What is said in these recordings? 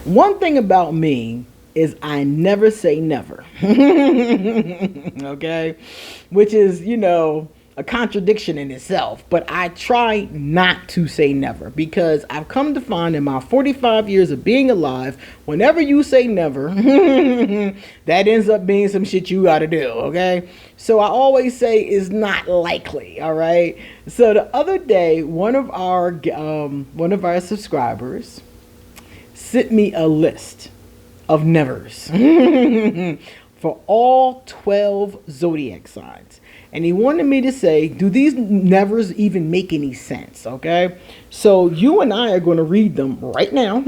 One thing about me is I never say never. Okay? Which is, a contradiction in itself. But I try not to say never, because I've come to find in my 45 years of being alive, whenever you say never, that ends up being some shit you gotta do, okay? So I always say it's not likely, all right? So the other day, one of our subscribers sent me a list of nevers for all 12 zodiac signs. And he wanted me to say, do these nevers even make any sense? Okay. So you and I are going to read them right now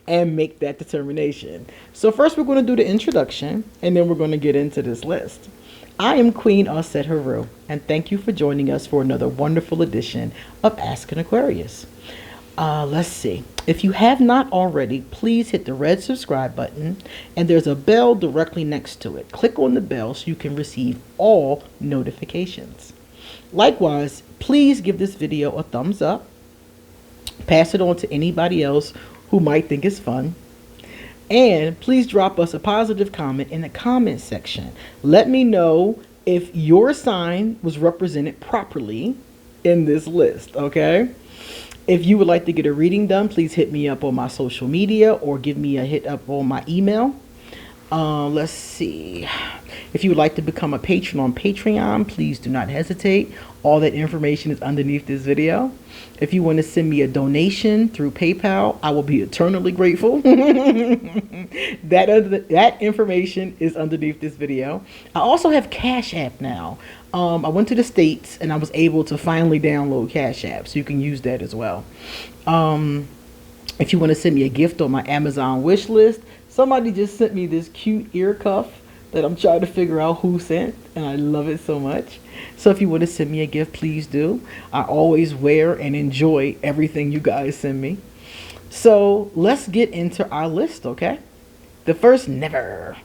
and make that determination. So first we're going to do the introduction, and then we're going to get into this list. I am QueenAusetHeru, and thank you for joining us for another wonderful edition of Ask an Aquarius. Let's see. If you have not already, please hit the red subscribe button, and there's a bell directly next to it. Click on the bell so you can receive all notifications. Likewise, please give this video a thumbs up. Pass it on to anybody else who might think it's fun. And please drop us a positive comment in the comment section. Let me know if your sign was represented properly in this list, okay? If you would like to get a reading done, please hit me up on my social media or give me a hit up on my email. Let's see. If you would like to become a patron on Patreon, please do not hesitate. All that information is underneath this video. If you want to send me a donation through PayPal, I will be eternally grateful. That information is underneath this video. I also have Cashapp now. I went to the States and I was able to finally download Cashapp, so you can use that as well. If you want to send me a gift on my Amazon wish list, somebody just sent me this cute ear cuff that I'm trying to figure out who sent, and I love it so much. So if you want to send me a gift, please do. I always wear and enjoy everything you guys send me. So let's get into our list, okay? The first never.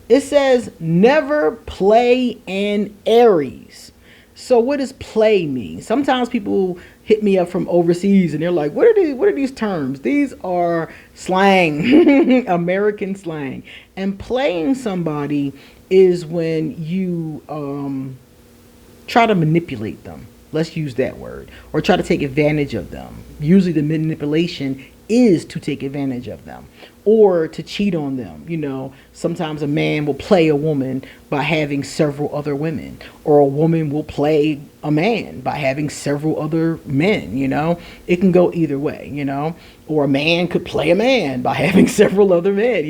It says never play an Aries. So what does play mean? Sometimes people hit me up from overseas and they're like, what are these terms? These are slang, American slang. And playing somebody is when you try to manipulate them. Let's use that word. Or try to take advantage of them. Usually the manipulation is to take advantage of them or to cheat on them. Sometimes a man will play a woman by having several other women, or a woman will play a man by having several other men. It can go either way, or a man could play a man by having several other men.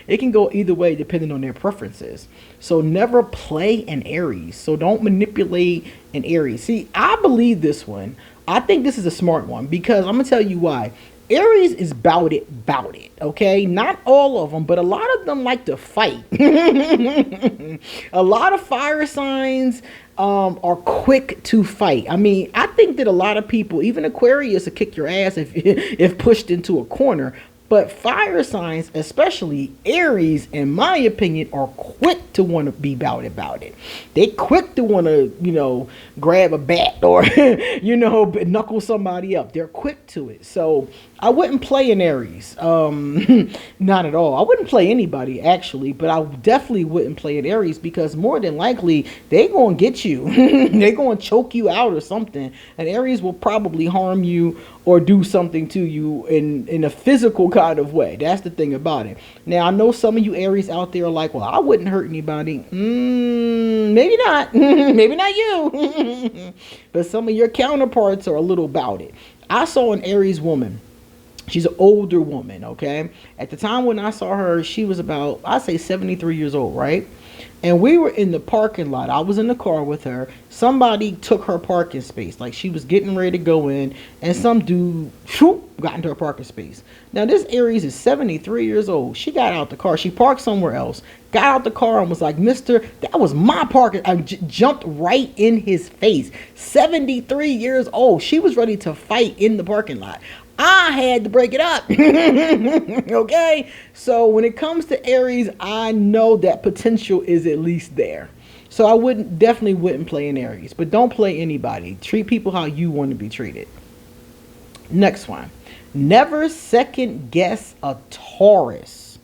It can go either way depending on their preferences. So never play an Aries. So don't manipulate an Aries. See, I believe this one. I think this is a smart one, because I'm gonna tell you why. Aries is bout it, okay? Not all of them, but a lot of them like to fight. A lot of fire signs are quick to fight. I mean, I think that a lot of people, even Aquarius, will kick your ass if pushed into a corner. But fire signs, especially Aries, in my opinion, are quick to want to be about it. They quick to want to, grab a bat or, knuckle somebody up. They're quick to it. So I wouldn't play an Aries. Not at all. I wouldn't play anybody, actually. But I definitely wouldn't play an Aries, because more than likely, they going to get you. They're going to choke you out or something. An Aries will probably harm you or do something to you in a physical kind of way. That's the thing about it. Now, I know some of you Aries out there are like, well, I wouldn't hurt anybody. Maybe not. Maybe not you. But some of your counterparts are a little about it. I saw an Aries woman. She's an older woman, okay? At the time when I saw her, she was about, I'd say 73 years old, right? And we were in the parking lot. I was in the car with her. Somebody took her parking space. Like, she was getting ready to go in, and some dude got into her parking space. Now, this Aries is 73 years old. She got out the car. She parked somewhere else. Got out the car and was like, mister, that was my parking. I jumped right in his face. 73 years old. She was ready to fight in the parking lot. I had to break it up. Okay? So when it comes to Aries, I know that potential is at least there. So I definitely wouldn't play an Aries. But don't play anybody. Treat people how you want to be treated. Next one. Never second guess a Taurus.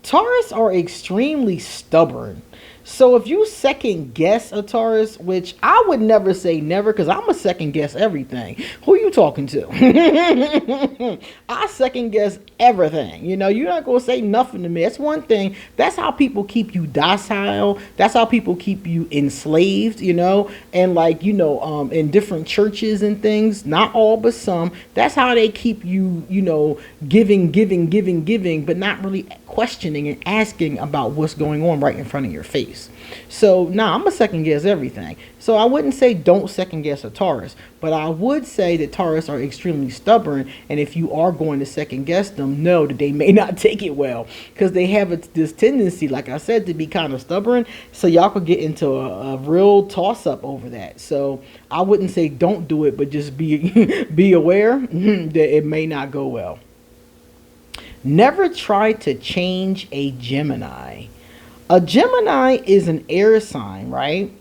Taurus are extremely stubborn. So if you second guess a Taurus, which I would never say never, because I'm a second guess everything. Who you talking to? I second guess everything. You know, you're not going to say nothing to me. That's one thing. That's how people keep you docile. That's how people keep you enslaved, you know. And like, you know, in different churches and things, not all but some, that's how they keep you, you know, giving, but not really questioning and asking about what's going on right in front of your face. So now I'm gonna second guess everything. So I wouldn't say don't second guess a Taurus, but I would say that Taurus are extremely stubborn, and if you are going to second guess them, know that they may not take it well, because they have this tendency, like I said, to be kind of stubborn. So y'all could get into a real toss up over that. So I wouldn't say don't do it, but just be be aware that it may not go well. Never try to change a Gemini. A Gemini is an air sign, right?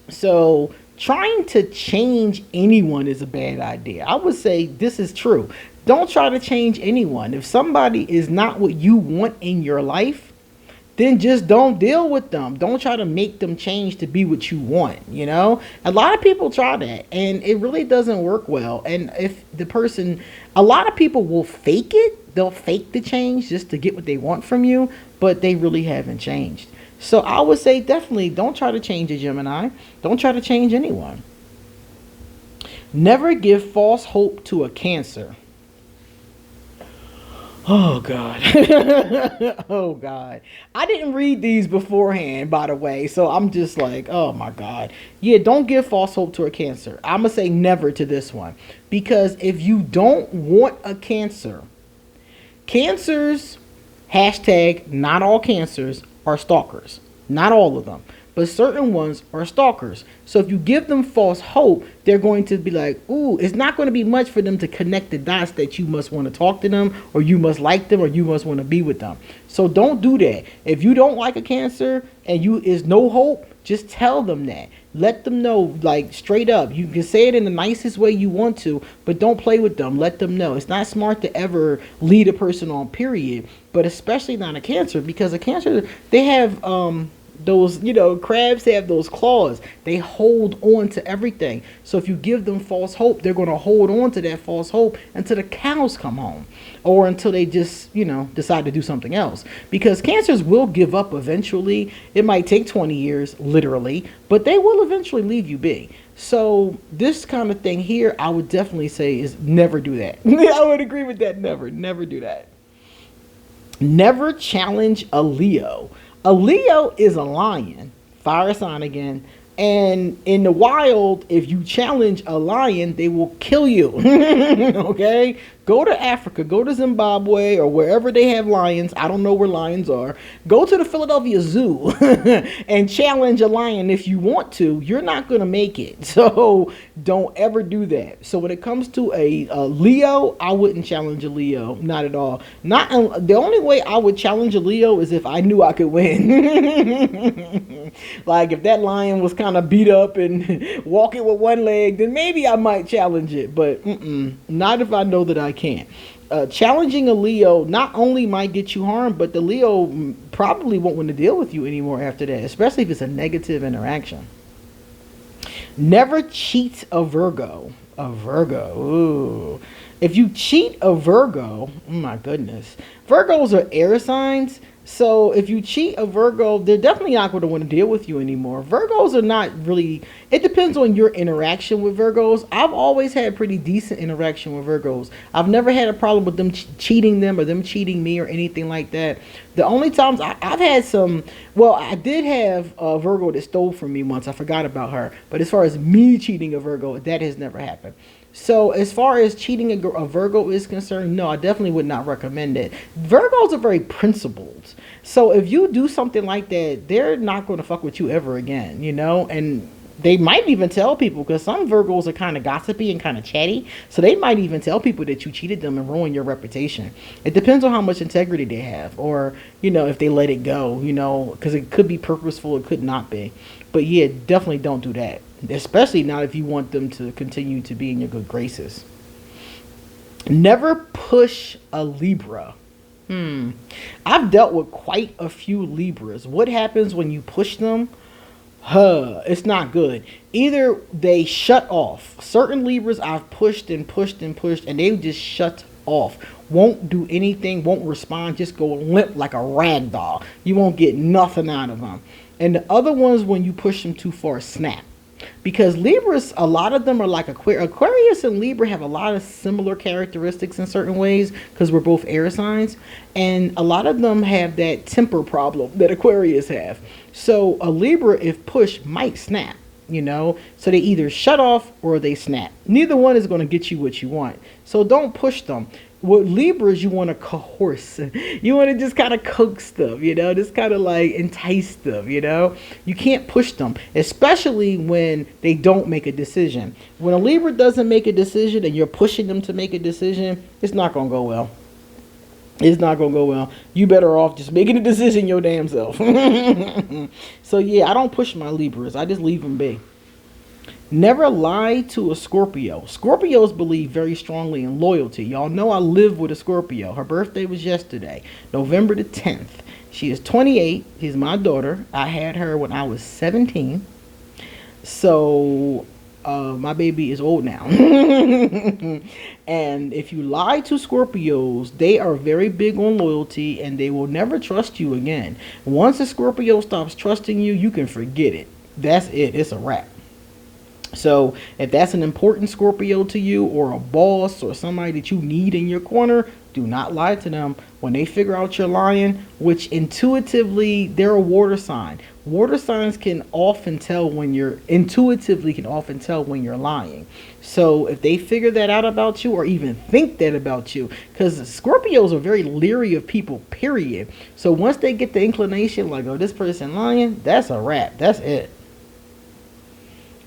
So trying to change anyone is a bad idea. I would say this is true. Don't try to change anyone. If somebody is not what you want in your life, then just don't deal with them. Don't try to make them change to be what you want, you know? A lot of people try that, and it really doesn't work well. And if the person, a lot of people will fake it. They'll fake the change just to get what they want from you, but they really haven't changed. So I would say definitely don't try to change a Gemini. Don't try to change anyone. Never give false hope to a Cancer. Oh, God. Oh, God. I didn't read these beforehand, by the way. So I'm just like, oh, my God. Yeah, don't give false hope to a Cancer. I'm going to say never to this one. Because if you don't want a Cancer, Cancers, hashtag not all Cancers, are stalkers. Not all of them. But certain ones are stalkers. So if you give them false hope, they're going to be like, ooh, it's not going to be much for them to connect the dots that you must want to talk to them, or you must like them, or you must want to be with them. So don't do that. If you don't like a Cancer and you is no hope, just tell them that. Let them know, like, straight up. You can say it in the nicest way you want to, but don't play with them. Let them know. It's not smart to ever lead a person on, period. But especially not a Cancer, because a Cancer, they have those, you know, crabs have those claws. They hold on to everything. So if you give them false hope, they're going to hold on to that false hope until the cows come home, or until they just, you know, decide to do something else. Because Cancers will give up eventually. It might take 20 years, literally, but they will eventually leave you be. So this kind of thing here, I would definitely say is never do that. I would agree with that. Never do that. Never challenge a Leo. A Leo is a lion, fire sign again, and in the wild, if you challenge a lion, they will kill you. Okay? Go to Africa, go to Zimbabwe, or wherever they have lions. I don't know where lions are. Go to the Philadelphia Zoo and challenge a lion if you want to. You're not going to make it. So don't ever do that. So when it comes to a Leo, I wouldn't challenge a Leo. Not at all. Not the only way I would challenge a Leo is if I knew I could win. Like if that lion was kind of beat up and walking with one leg, then maybe I might challenge it. But not if I know that I can't. Challenging a Leo not only might get you harmed, but the Leo probably won't want to deal with you anymore after that, especially if it's a negative interaction. Never cheat a Virgo. A Virgo. Ooh. If you cheat a Virgo, oh my goodness. Virgos are air signs. So if you cheat a Virgo, they're definitely not going to want to deal with you anymore. Virgos are not really, it depends on your interaction with Virgos. I've always had pretty decent interaction with Virgos. I've never had a problem with them cheating them or them cheating me or anything like that. The only times I've had some, well, I did have a Virgo that stole from me once. I forgot about her. But as far as me cheating a Virgo, that has never happened. So as far as cheating a Virgo is concerned, no, I definitely would not recommend it. Virgos are very principled. So if you do something like that, they're not going to fuck with you ever again, you know? And they might even tell people, because some Virgos are kind of gossipy and kind of chatty. So they might even tell people that you cheated them and ruin your reputation. It depends on how much integrity they have, or, you know, if they let it go, you know, because it could be purposeful, it could not be. But yeah, definitely don't do that. Especially not if you want them to continue to be in your good graces. Never push a Libra. I've dealt with quite a few Libras. What happens when you push them? It's not good. Either they shut off. Certain Libras I've pushed and pushed and pushed, and they just shut off. Won't do anything, won't respond, just go limp like a rag doll. You won't get nothing out of them. And the other ones, when you push them too far, snap. Because Libras, a lot of them are like Aquarius and Libra have a lot of similar characteristics in certain ways because we're both air signs. And a lot of them have that temper problem that Aquarius have. So a Libra, if pushed, might snap, you know. So they either shut off or they snap. Neither one is going to get you what you want. So don't push them. With Libras, you want to coerce. You want to just kind of coax them, you know, just kind of like entice them, you know. You can't push them, especially when they don't make a decision. When a Libra doesn't make a decision and you're pushing them to make a decision, it's not going to go well. It's not going to go well. You better off just making a decision your damn self. So yeah, I don't push my Libras. I just leave them be. Never lie to a Scorpio. Scorpios believe very strongly in loyalty. Y'all know I live with a Scorpio. Her birthday was yesterday, November the 10th. She is 28. She's my daughter. I had her when I was 17. So my baby is old now. And if you lie to Scorpios, they are very big on loyalty and they will never trust you again. Once a Scorpio stops trusting you, you can forget it. That's it. It's a wrap. So if that's an important Scorpio to you, or a boss, or somebody that you need in your corner, do not lie to them. When they figure out you're lying, which intuitively, they're a water sign. Water signs can often tell when you're lying. So if they figure that out about you, or even think that about you, because Scorpios are very leery of people, period. So once they get the inclination like, oh, this person lying, that's a wrap. That's it.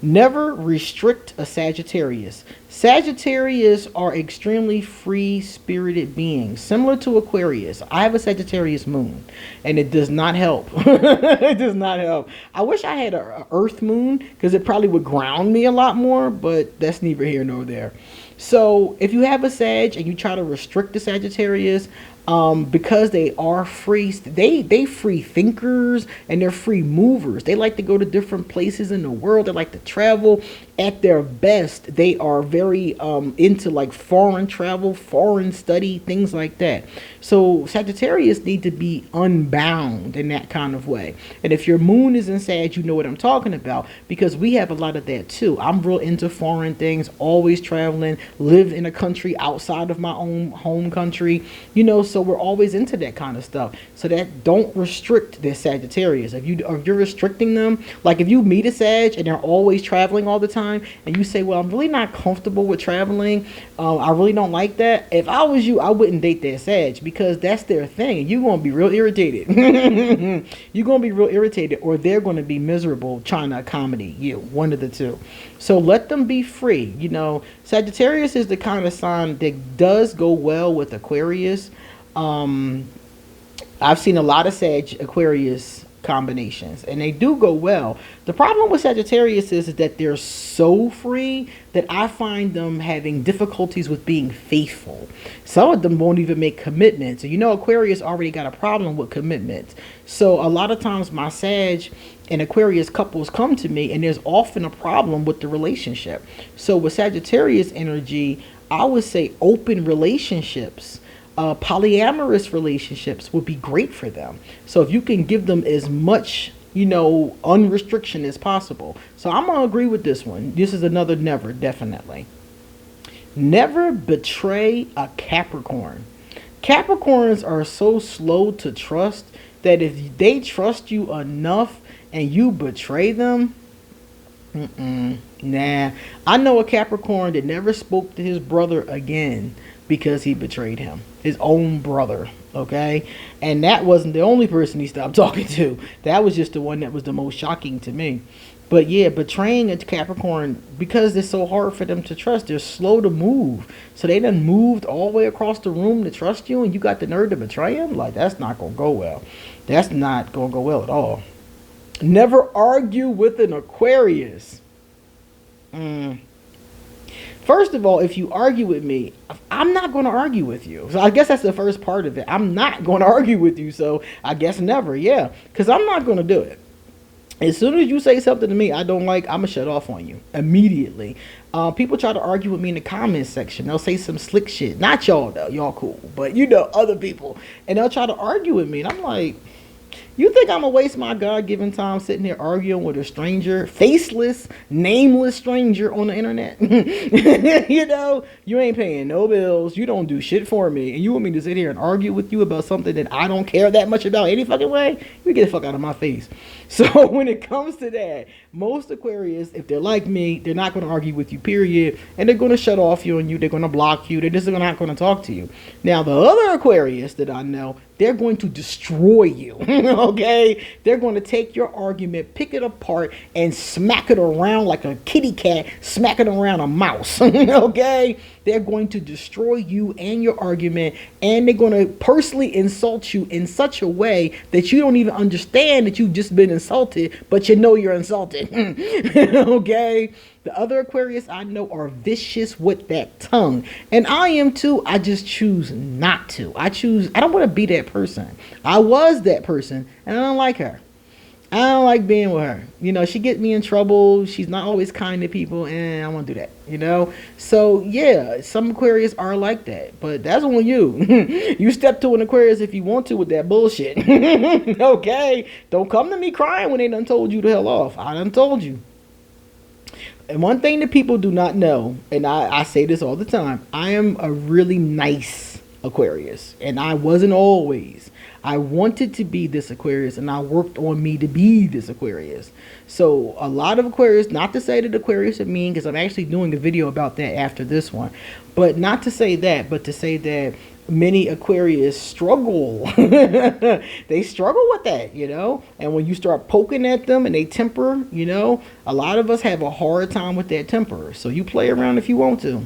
Never restrict a Sagittarius. Sagittarius are extremely free-spirited beings, similar to Aquarius. I have a Sagittarius moon, and it does not help. It does not help. I wish I had an Earth moon, because it probably would ground me a lot more, but that's neither here nor there. So if you have a Sag and you try to restrict the Sagittarius, because they are free, they free thinkers and they're free movers. They like to go to different places in the world. They like to travel. At their best, they are very into like foreign travel, foreign study, things like that. So Sagittarius need to be unbound in that kind of way. And if your moon is in Sag, you know what I'm talking about, because we have a lot of that too. I'm real into foreign things, always traveling, live in a country outside of my own home country, you know, so we're always into that kind of stuff. So that don't restrict their Sagittarius. If you're restricting them, like if you meet a Sag and they're always traveling all the time, and you say, well, I'm really not comfortable with traveling, I really don't like that. If I was you, I wouldn't date that Sag, because that's their thing. You're going to be real irritated. You're going to be real irritated, or they're going to be miserable trying to accommodate you. One of the two. So let them be free. You know, Sagittarius is the kind of sign that does go well with Aquarius. I've seen a lot of Sag Aquarius combinations, and they do go well. The problem with Sagittarius is that they're so free that I find them having difficulties with being faithful. Some of them won't even make commitments. And you know, Aquarius already got a problem with commitments. So a lot of times my Sag and Aquarius couples come to me, and there's often a problem with the relationship. So with Sagittarius energy, I would say open relationships, polyamorous relationships would be great for them. So if you can give them as much, you know, unrestriction as possible. So I'm gonna agree with this one. This is another never, definitely. Never betray a Capricorn. Capricorns are so slow to trust that if they trust you enough and you betray them, nah. I know a Capricorn that never spoke to his brother again because he betrayed him, his own brother. Okay, and that wasn't the only person he stopped talking to. That was just the one that was the most shocking to me. But yeah, betraying a Capricorn, because it's so hard for them to trust, they're slow to move. So they done moved all the way across the room to trust you, and you got the nerve to betray him? Like, that's not gonna go well. That's not gonna go well at all. Never argue with an Aquarius. First of all, if you argue with me, I'm not going to argue with you. So I guess that's the first part of it. I'm not going to argue with you. So I guess never. Yeah. Because I'm not going to do it. As soon as you say something to me I don't like, I'm going to shut off on you immediately. People try to argue with me in the comments section. They'll say some slick shit. Not y'all, though. Y'all cool. But, you know, other people. And they'll try to argue with me. And I'm like, you think I'm going to waste my God-given time sitting here arguing with a stranger, faceless, nameless stranger on the internet? You know, you ain't paying no bills. You don't do shit for me. And you want me to sit here and argue with you about something that I don't care that much about any fucking way? You get the fuck out of my face. So when it comes to that, most Aquarius, if they're like me, they're not going to argue with you, period. And they're going to shut off you on you. They're going to block you. They're just not going to talk to you. Now, the other Aquarius that I know, they're going to destroy you. Okay? They're going to take your argument, pick it apart, and smack it around like a kitty cat smacking around a mouse. Okay? They're going to destroy you and your argument, and they're going to personally insult you in such a way that you don't even understand that you've just been insulted, but you know you're insulted. Okay? The other Aquarius I know are vicious with that tongue. And I am too. I just choose not to. I don't want to be that person. I was that person, and I don't like her. I don't like being with her. You know, she gets me in trouble. She's not always kind to people, and I don't want to do that, you know? So, yeah, some Aquarius are like that, but that's on you. You step to an Aquarius if you want to with that bullshit. Okay? Don't come to me crying when they done told you to hell off. I done told you. And one thing that people do not know, and I say this all the time, I am a really nice Aquarius, and I wasn't always. I wanted to be this Aquarius, and I worked on me to be this Aquarius. So a lot of Aquarius, not to say that Aquarius are mean, because I'm actually doing a video about that after this one, but not to say that, but to say that many Aquarius struggle. They struggle with that, you know, and when you start poking at them and they temper, you know, a lot of us have a hard time with that temper. So you play around if you want to.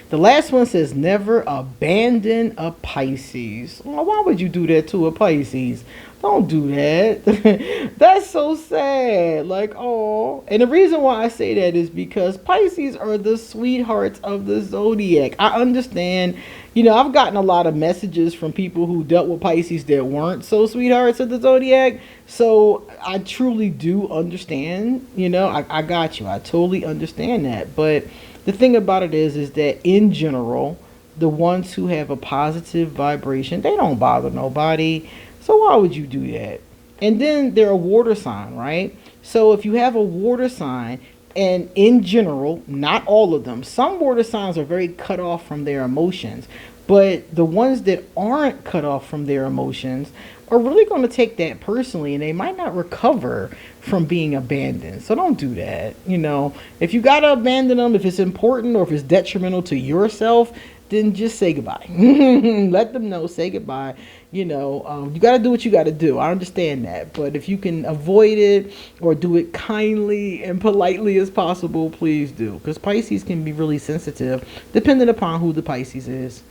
The last one says, never abandon a Pisces. Oh, why would you do that to a Pisces? Don't do that. That's so sad. Like, oh. And the reason why I say that is because Pisces are the sweethearts of the Zodiac. I understand. You know, I've gotten a lot of messages from people who dealt with Pisces that weren't so sweethearts of the Zodiac. So I truly do understand. You know, I got you. I totally understand that. But the thing about it is that in general, the ones who have a positive vibration, they don't bother nobody. So why would you do that? And then they're a water sign, right? So if you have a water sign, and in general, not all of them, some water signs are very cut off from their emotions. But the ones that aren't cut off from their emotions are really going to take that personally, and they might not recover from being abandoned. So don't do that. You know, if you got to abandon them, if it's important or if it's detrimental to yourself, then just say goodbye. Let them know, say goodbye. You know, you got to do what you got to do. I understand that. But if you can avoid it or do it kindly and politely as possible, please do. Because Pisces can be really sensitive depending upon who the Pisces is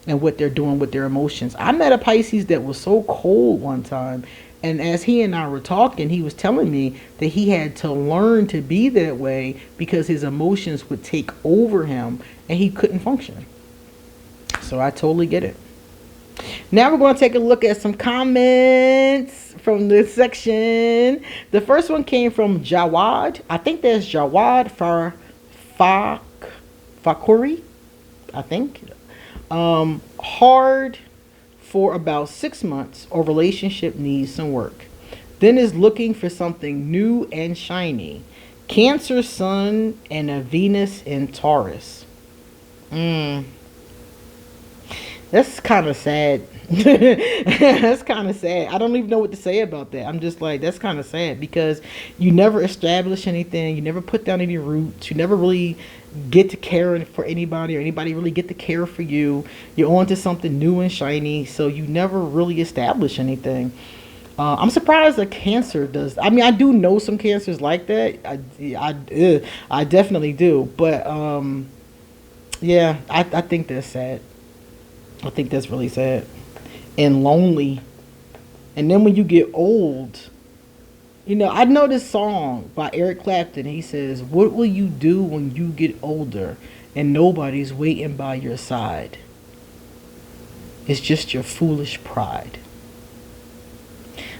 and what they're doing with their emotions. I met a Pisces that was so cold one time. And as he and I were talking, he was telling me that he had to learn to be that way because his emotions would take over him and he couldn't function. So I totally get it. Now we're going to take a look at some comments from this section. The first one came from Jawad. I think that's Jawad Fakuri. I think. Hard for about 6 months or relationship needs some work. Then is looking for something new and shiny. Cancer Sun and a Venus in Taurus. That's kind of sad. That's kind of sad. I don't even know what to say about that. I'm just like, that's kind of sad because you never establish anything. You never put down any roots. You never really get to care for anybody or anybody really get to care for you. You're on to something new and shiny. So you never really establish anything. I'm surprised that Cancer does. I mean, I do know some Cancers like that. I definitely do. But yeah, I think that's sad. I think that's really sad and lonely. And then when you get old, You know, I know this song by Eric Clapton. He says, "What will you do when you get older and nobody's waiting by your side? It's just your foolish pride."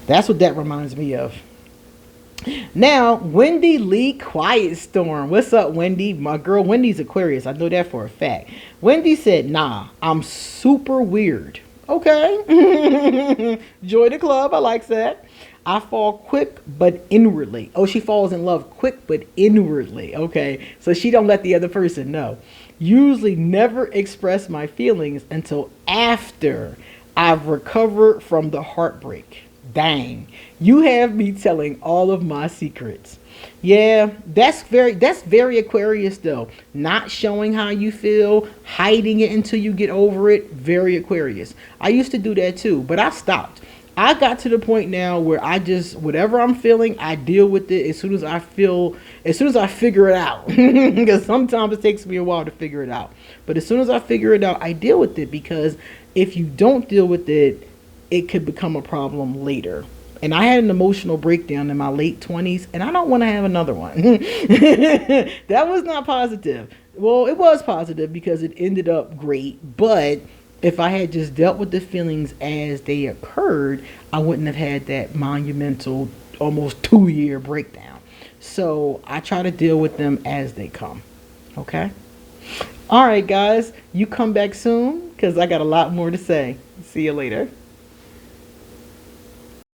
That's what that reminds me of. Now, Wendy Lee Quiet Storm. What's up, Wendy? My girl Wendy's Aquarius. I know that for a fact. Wendy said, "Nah, I'm super weird." Okay. Join the club. I like that. "I fall quick but inwardly." Oh, she falls in love quick but inwardly. Okay. So she don't let the other person know. "Usually never express my feelings until after I've recovered from the heartbreak." Dang. You have me telling all of my secrets. Yeah, that's very Aquarius though. Not showing how you feel, hiding it until you get over it. Very Aquarius. I used to do that too, but I stopped. I got to the point now where I just, whatever I'm feeling, I deal with it as soon as I figure it out. Because sometimes it takes me a while to figure it out. But as soon as I figure it out, I deal with it, because if you don't deal with it, it could become a problem later. And I had an emotional breakdown in my late 20s, and I don't want to have another one. That was not positive. Well, it was positive because it ended up great, but if I had just dealt with the feelings as they occurred, I wouldn't have had that monumental, almost 2-year breakdown. So I try to deal with them as they come. Okay? All right, guys. You come back soon, because I got a lot more to say. See you later.